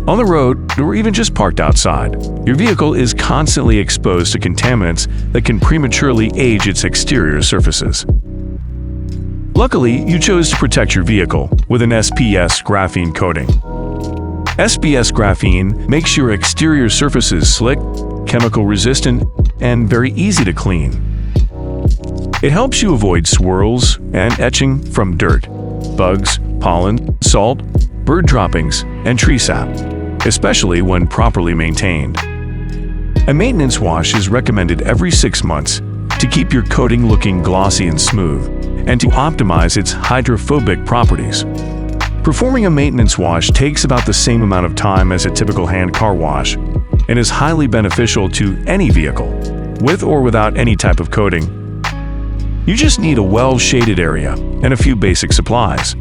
On the road, or even just parked outside, your vehicle is constantly exposed to contaminants that can prematurely age its exterior surfaces. Luckily, you chose to protect your vehicle with an SPS graphene coating. SPS graphene makes your exterior surfaces slick, chemical-resistant, and very easy to clean. It helps you avoid swirls and etching from dirt, bugs, pollen, salt, bird droppings, and tree sap, especially when properly maintained. A maintenance wash is recommended every 6 months to keep your coating looking glossy and smooth, and to optimize its hydrophobic properties. Performing a maintenance wash takes about the same amount of time as a typical hand car wash and is highly beneficial to any vehicle, with or without any type of coating. You just need a well-shaded area and a few basic supplies.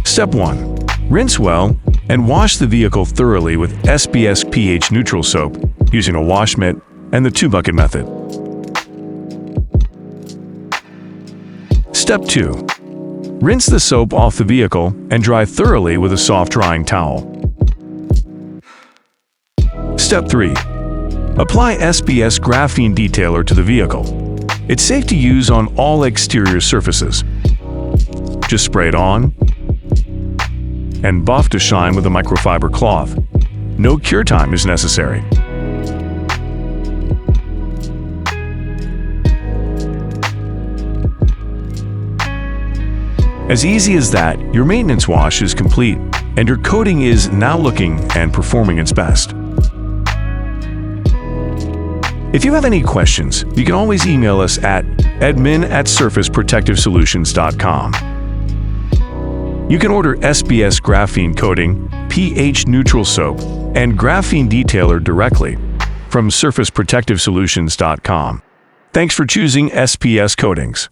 Step 1. Rinse well and wash the vehicle thoroughly with SPS pH-neutral soap using a wash mitt and the 2-bucket method. Step 2. Rinse the soap off the vehicle and dry thoroughly with a soft drying towel. Step 3. Apply SPS graphene detailer to the vehicle. It's safe to use on all exterior surfaces. Just spray it on and buff to shine with a microfiber cloth. No cure time is necessary. As easy as that, your maintenance wash is complete, and your coating is now looking and performing its best. If you have any questions, you can always email us at admin@surfaceprotectivesolutions.com. You can order SPS graphene coating, pH-neutral soap, and graphene detailer directly from surfaceprotectivesolutions.com. Thanks for choosing SPS Coatings.